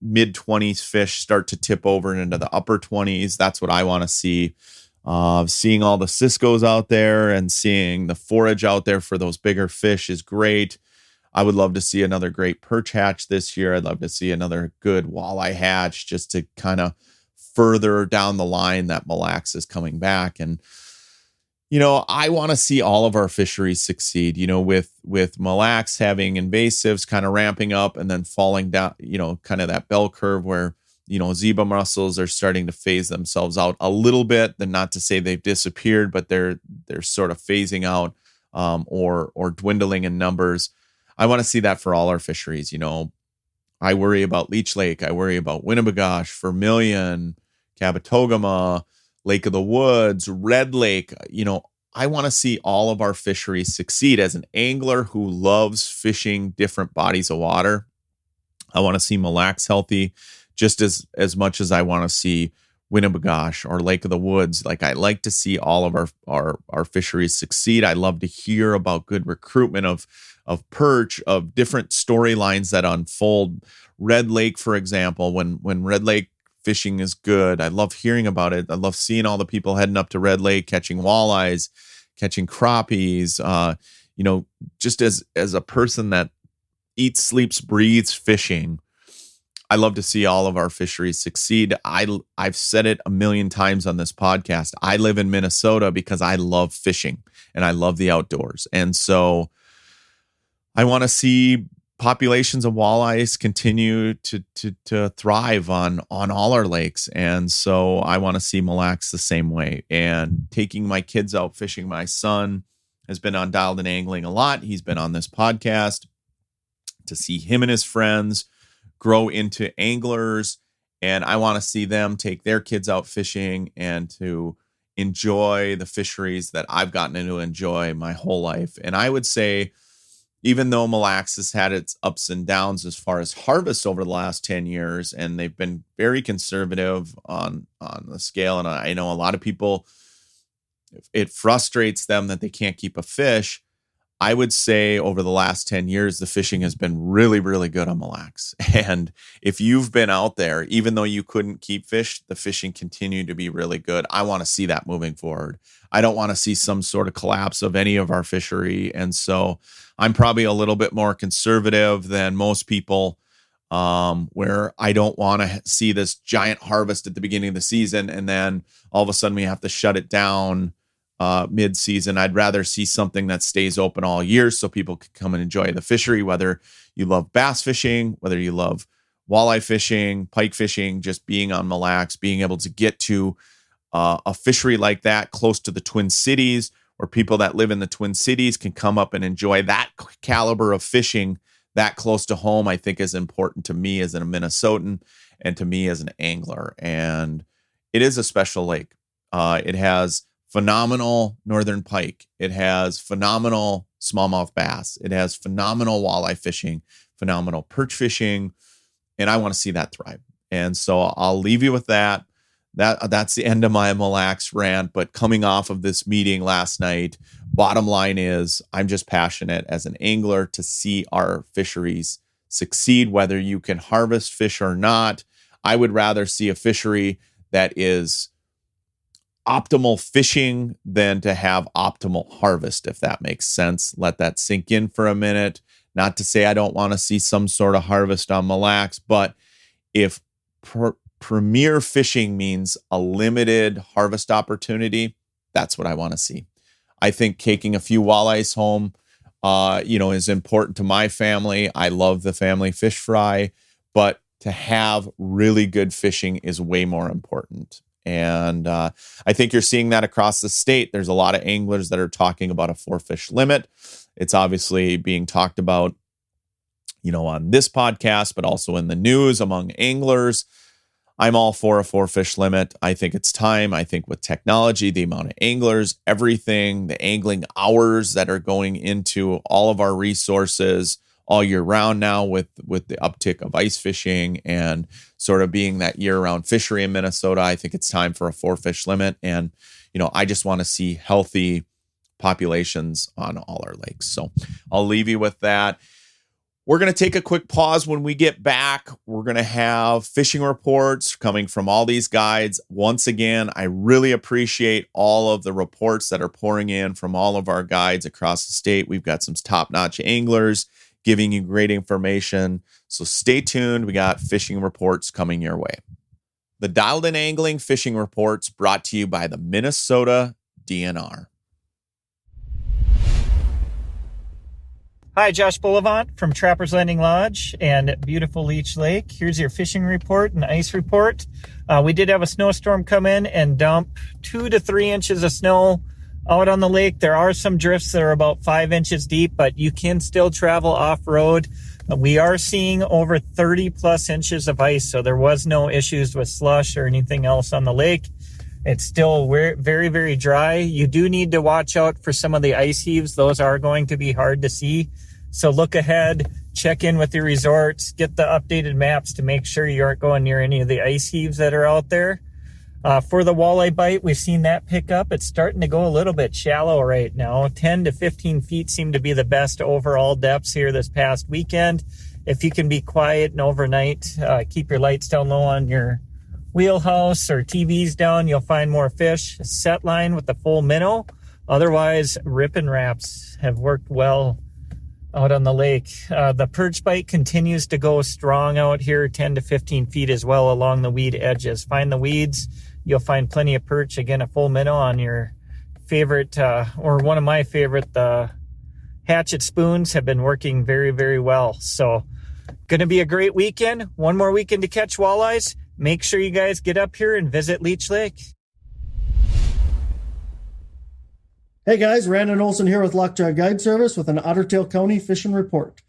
mid-20s fish start to tip over into the upper 20s. That's what I want to see. Seeing all the ciscos out there and seeing the forage out there for those bigger fish is great. I would love to see another great perch hatch this year. I'd love to see another good walleye hatch, just to kind of further down the line that Mille Lacs is coming back. And, I want to see all of our fisheries succeed, with Mille Lacs having invasives kind of ramping up and then falling down, kind of that bell curve where, zebra mussels are starting to phase themselves out a little bit. Then, not to say they've disappeared, but they're sort of phasing out or dwindling in numbers. I want to see that for all our fisheries. I worry about Leech Lake. I worry about Winnebagosh, Vermilion, Cabotogama, Lake of the Woods, Red Lake. I want to see all of our fisheries succeed. As an angler who loves fishing different bodies of water, I want to see Mille Lacs healthy just as much as I want to see Winnebagosh or Lake of the Woods. Like, I like to see all of our fisheries succeed. I love to hear about good recruitment of perch, of different storylines that unfold. Red Lake, for example, when Red Lake fishing is good, I love hearing about it. I love seeing all the people heading up to Red Lake, catching walleyes, catching crappies. Just as a person that eats, sleeps, breathes fishing, I love to see all of our fisheries succeed. I've said it a million times on this podcast. I live in Minnesota because I love fishing and I love the outdoors. And so I want to see populations of walleyes continue to thrive on all our lakes. And so I want to see Mille Lacs the same way. And taking my kids out fishing, my son has been on Dialed In Angling a lot. He's been on this podcast. To see him and his friends grow into anglers, and I want to see them take their kids out fishing and to enjoy the fisheries that I've gotten to enjoy my whole life. And I would say, even though Mille Lacs has had its ups and downs as far as harvest over the last 10 years, and they've been very conservative on the scale, and I know a lot of people, it frustrates them that they can't keep a fish. I would say over the last 10 years, the fishing has been really, really good on Mille Lacs. And if you've been out there, even though you couldn't keep fish, the fishing continued to be really good. I want to see that moving forward. I don't want to see some sort of collapse of any of our fishery. And so I'm probably a little bit more conservative than most people, where I don't want to see this giant harvest at the beginning of the season and then all of a sudden we have to shut it down mid-season. I'd rather see something that stays open all year so people can come and enjoy the fishery, whether you love bass fishing, whether you love walleye fishing, pike fishing, just being on Mille Lacs, being able to get to a fishery like that close to the Twin Cities, where people that live in the Twin Cities can come up and enjoy that caliber of fishing that close to home, I think is important to me as a Minnesotan and to me as an angler. And it is a special lake. It has phenomenal northern pike. It has phenomenal smallmouth bass. It has phenomenal walleye fishing, phenomenal perch fishing, and I want to see that thrive. And so I'll leave you with that. That's the end of my Mille Lacs rant. But coming off of this meeting last night, bottom line is I'm just passionate as an angler to see our fisheries succeed, whether you can harvest fish or not. I would rather see a fishery that is optimal fishing than to have optimal harvest, if that makes sense. Let that sink in for a minute. Not to say I don't want to see some sort of harvest on Mille Lacs, but if premier fishing means a limited harvest opportunity, that's what I want to see. I think taking a few walleyes home, is important to my family. I love the family fish fry, but to have really good fishing is way more important. And I think you're seeing that across the state. There's a lot of anglers that are talking about a 4-fish limit. It's obviously being talked about, on this podcast, but also in the news among anglers. I'm all for a 4-fish limit. I think it's time. I think with technology, the amount of anglers, everything, the angling hours that are going into all of our resources all year round now with the uptick of ice fishing and sort of being that year-round fishery in Minnesota, I think it's time for a 4-fish limit. And, I just want to see healthy populations on all our lakes. So I'll leave you with that. We're going to take a quick pause. When we get back, we're going to have fishing reports coming from all these guides. Once again, I really appreciate all of the reports that are pouring in from all of our guides across the state. We've got some top-notch anglers giving you great information. So stay tuned. We got fishing reports coming your way. The Dialed In Angling Fishing Reports brought to you by the Minnesota DNR. Hi, Josh Bullivant from Trapper's Landing Lodge and beautiful Leech Lake. Here's your fishing report and ice report. We did have a snowstorm come in and dump 2 to 3 inches of snow out on the lake. There are some drifts that are about 5 inches deep, but you can still travel off-road. We are seeing over 30 plus inches of ice, so there was no issues with slush or anything else on the lake. It's still very, very dry. You do need to watch out for some of the ice heaves. Those are going to be hard to see. So look ahead, check in with your resorts, get the updated maps to make sure you aren't going near any of the ice heaves that are out there. For the walleye bite, we've seen that pick up. It's starting to go a little bit shallow right now. 10 to 15 feet seem to be the best overall depths here this past weekend. If you can be quiet and overnight, keep your lights down low on your wheelhouse or TVs down, you'll find more fish. Set line with the full minnow. Otherwise, rip and wraps have worked well out on the lake. The perch bite continues to go strong out here, 10 to 15 feet as well along the weed edges. Find the weeds. You'll find plenty of perch. Again, a full minnow on your favorite, or one of my favorite, the hatchet spoons have been working very, very well. So going to be a great weekend. One more weekend to catch walleyes. Make sure you guys get up here and visit Leech Lake. Hey guys, Randon Olson here with Lockjaw Guide Service with an Ottertail County fishing report.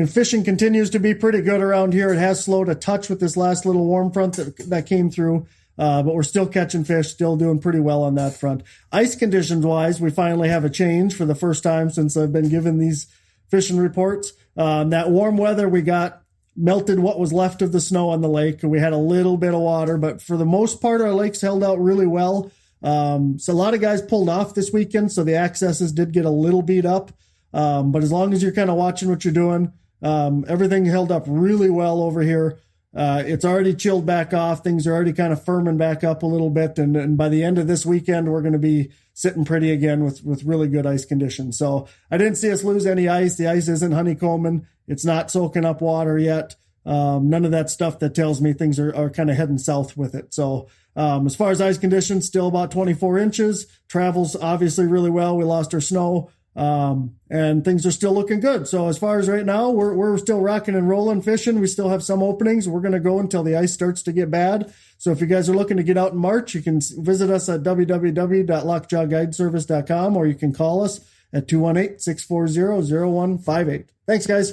Fishing continues to be pretty good around here. It has slowed a touch with this last little warm front that came through, but we're still catching fish, still doing pretty well on that front. Ice conditions wise, we finally have a change for the first time since I've been given these fishing reports. That warm weather we got melted what was left of the snow on the lake. We had a little bit of water, but for the most part, our lakes held out really well. So a lot of guys pulled off this weekend, so the accesses did get a little beat up. But as long as you're kind of watching what you're doing, everything held up really well over here. It's already chilled back off. Things are already kind of firming back up a little bit. And by the end of this weekend, we're going to be sitting pretty again with really good ice conditions. So I didn't see us lose any ice. The ice isn't honeycombing. It's not soaking up water yet. None of that stuff that tells me things are kind of heading south with it. So as far as ice conditions, still about 24 inches. Travels obviously really well. We lost our snow. And things are still looking good. So as far as right now, we're still rocking and rolling fishing. We still have some openings. We're going to go until the ice starts to get bad. So if you guys are looking to get out in March, you can visit us at www.lockjawguideservice.com, or you can call us at 218-640-0158. Thanks, guys.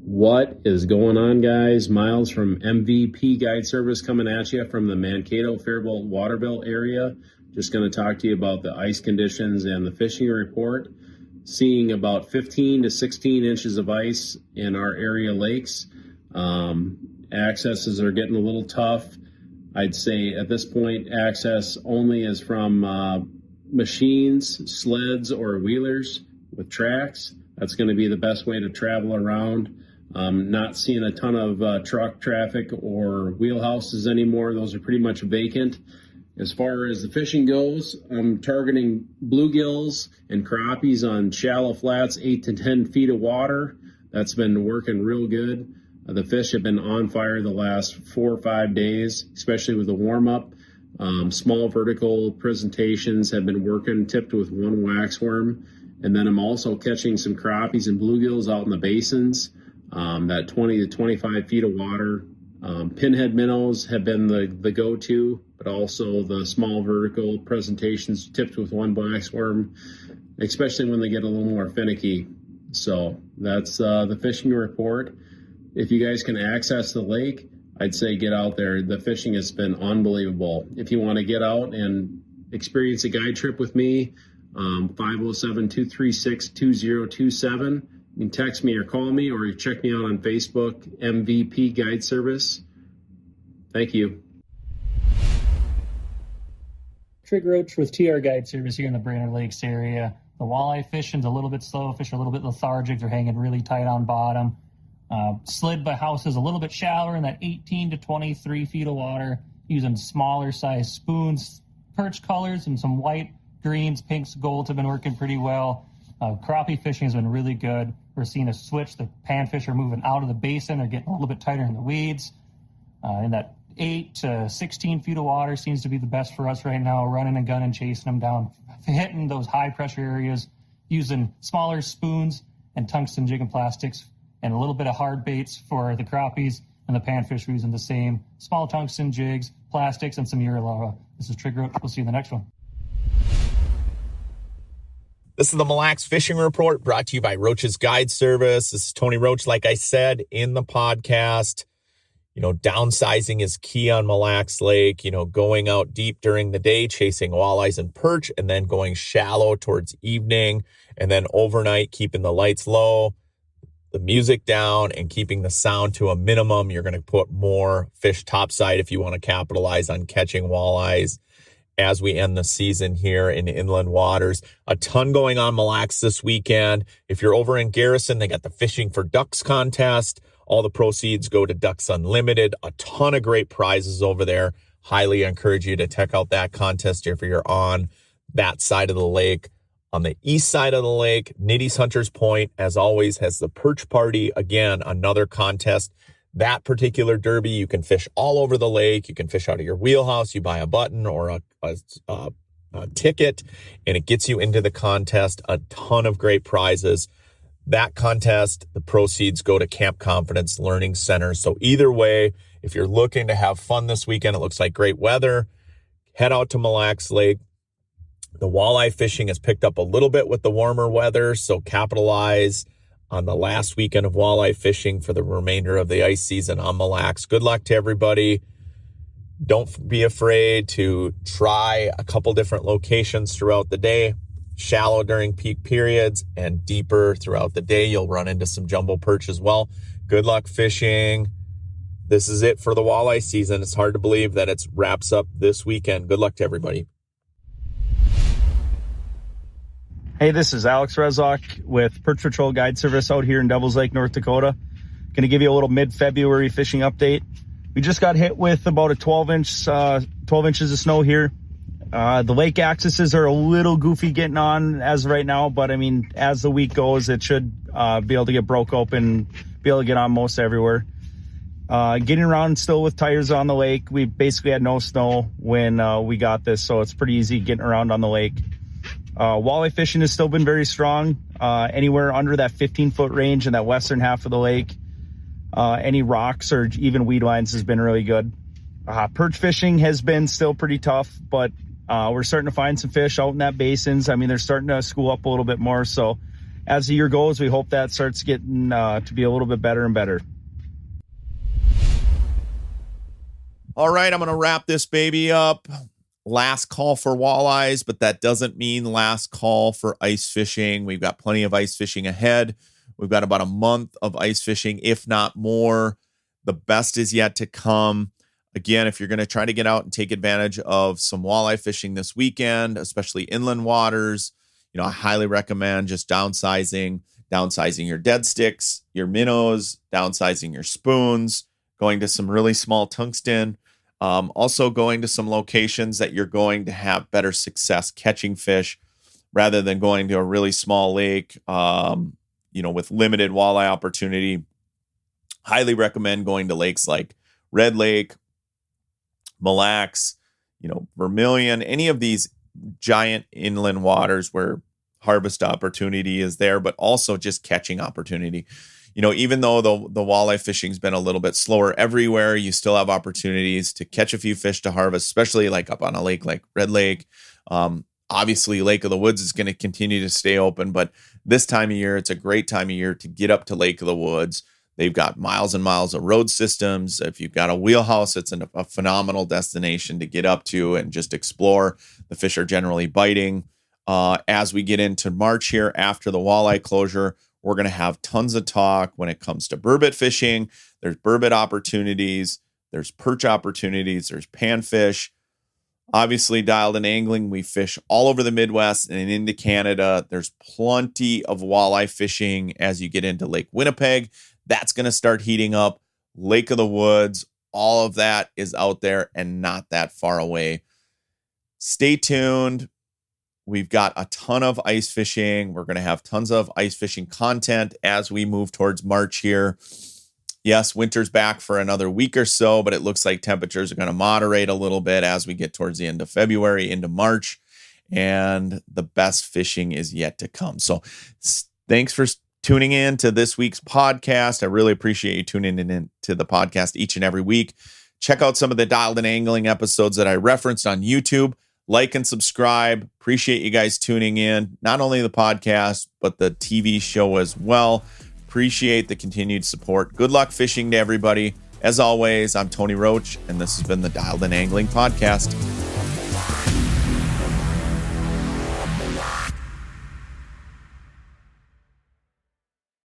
What is going on, guys? Miles from MVP Guide Service coming at you from the Mankato, Faribault, Waterville area. Just going to talk to you about the ice conditions and the fishing report. Seeing about 15 to 16 inches of ice in our area lakes. Accesses are getting a little tough. I'd say at this point, access only is from machines, sleds, or wheelers with tracks. That's going to be the best way to travel around. Not seeing a ton of truck traffic or wheelhouses anymore. Those are pretty much vacant. As far as the fishing goes, I'm targeting bluegills and crappies on shallow flats, 8 to 10 feet of water. That's been working real good. The fish have been on fire the last 4 or 5 days, especially with the warm-up. Small vertical presentations have been working, tipped with one waxworm. And then I'm also catching some crappies and bluegills out in the basins, that 20 to 25 feet of water. Pinhead minnows have been the go-to, but also the small vertical presentations tipped with one waxworm, especially when they get a little more finicky. So that's the fishing report. If you guys can access the lake, I'd say get out there. The fishing has been unbelievable. If you want to get out and experience a guide trip with me, 507-236-2027. You can text me or call me, or you check me out on Facebook, MVP Guide Service. Thank you. Trig Roach with TR Guide Service here in the Brainerd Lakes area. The walleye fishing's a little bit slow. Fish are a little bit lethargic. They're hanging really tight on bottom. Slid by houses a little bit shallower in that 18 to 23 feet of water, using smaller size spoons. Perch colors and some white, greens, pinks, golds have been working pretty well. Crappie fishing has been really good. We're seeing a switch. The panfish are moving out of the basin. They're getting a little bit tighter in the weeds. In that 8 to 16 feet of water seems to be the best for us right now, running and gunning, chasing them down, hitting those high pressure areas, using smaller spoons and tungsten jig and plastics, and a little bit of hard baits for the crappies, and the panfish are using the same small tungsten jigs, plastics, and some Uralava This is Trigger. We'll see you in the next one. This is the Mille Lacs Fishing Report brought to you by Roach's Guide Service. This is Tony Roach. Like I said in the podcast, downsizing is key on Mille Lacs Lake, going out deep during the day, chasing walleyes and perch, and then going shallow towards evening, and then overnight, keeping the lights low, the music down, and keeping the sound to a minimum. You're going to put more fish topside if you want to capitalize on catching walleyes as we end the season here in inland waters. A ton going on Mille Lacs this weekend. If you're over in Garrison, they got the Fishing for Ducks contest. All the proceeds go to Ducks Unlimited. A ton of great prizes over there. Highly encourage you to check out that contest if you're on that side of the lake. On the east side of the lake, Nitty's Hunters Point, as always, has the Perch Party. Again, another contest. That particular derby, you can fish all over the lake. You can fish out of your wheelhouse. You buy a button or a ticket, and it gets you into the contest. A ton of great prizes. That contest, the proceeds go to Camp Confidence Learning Center. So either way, if you're looking to have fun this weekend, it looks like great weather. Head out to Mille Lacs Lake. The walleye fishing has picked up a little bit with the warmer weather, so capitalize on the last weekend of walleye fishing for the remainder of the ice season on Mille Lacs. Good luck to everybody. Don't be afraid to try a couple different locations throughout the day. Shallow during peak periods and deeper throughout the day. You'll run into some jumbo perch as well. Good luck fishing. This is it for the walleye season. It's hard to believe that it wraps up this weekend. Good luck to everybody. Hey, this is Alex Rezok with Perch Patrol Guide Service out here in Devils Lake, North Dakota. Going to give you a little mid-February fishing update. We just got hit with about a 12 inches of snow here. The lake accesses are a little goofy getting on as of right now, but I mean, as the week goes, it should be able to get broke open, be able to get on most everywhere. Getting around still with tires on the lake. We basically had no snow when we got this, so it's pretty easy getting around on the lake. Walleye fishing has still been very strong, anywhere under that 15-foot range in that western half of the lake. Any rocks or even weed lines has been really good. Perch fishing has been still pretty tough, but we're starting to find some fish out in that basins. I mean, they're starting to school up a little bit more. So as the year goes, we hope that starts getting to be a little bit better and better. All right, I'm going to wrap this baby up. Last call for walleyes, but that doesn't mean last call for ice fishing. We've got plenty of ice fishing ahead. We've got about a month of ice fishing, if not more. The best is yet to come. Again, if you're going to try to get out and take advantage of some walleye fishing this weekend, especially inland waters, I highly recommend just downsizing your dead sticks, your minnows, downsizing your spoons, going to some really small tungsten. Also going to some locations that you're going to have better success catching fish rather than going to a really small lake, with limited walleye opportunity. Highly recommend going to lakes like Red Lake, Mille Lacs, Vermilion, any of these giant inland waters where harvest opportunity is there, but also just catching opportunity. Even though the walleye fishing's been a little bit slower everywhere, you still have opportunities to catch a few fish to harvest, especially like up on a lake like Red Lake. Obviously, Lake of the Woods is going to continue to stay open, but this time of year, it's a great time of year to get up to Lake of the Woods. They've got miles and miles of road systems. If you've got a wheelhouse, it's a phenomenal destination to get up to and just explore. The fish are generally biting. As we get into March here after the walleye closure, we're going to have tons of talk when it comes to burbot fishing. There's burbot opportunities. There's perch opportunities. There's panfish. Obviously, dialed in angling, we fish all over the Midwest and into Canada. There's plenty of walleye fishing as you get into Lake Winnipeg. That's going to start heating up. Lake of the Woods, all of that is out there and not that far away. Stay tuned. We've got a ton of ice fishing. We're going to have tons of ice fishing content as we move towards March here. Yes, winter's back for another week or so, but it looks like temperatures are going to moderate a little bit as we get towards the end of February into March, and the best fishing is yet to come. So thanks for tuning in to this week's podcast. I really appreciate you tuning in to the podcast each and every week. Check out some of the Dialed In Angling episodes that I referenced on YouTube. Like and subscribe. Appreciate you guys tuning in. Not only the podcast, but the TV show as well. Appreciate the continued support. Good luck fishing to everybody. As always, I'm Tony Roach, and this has been the Dialed In Angling Podcast.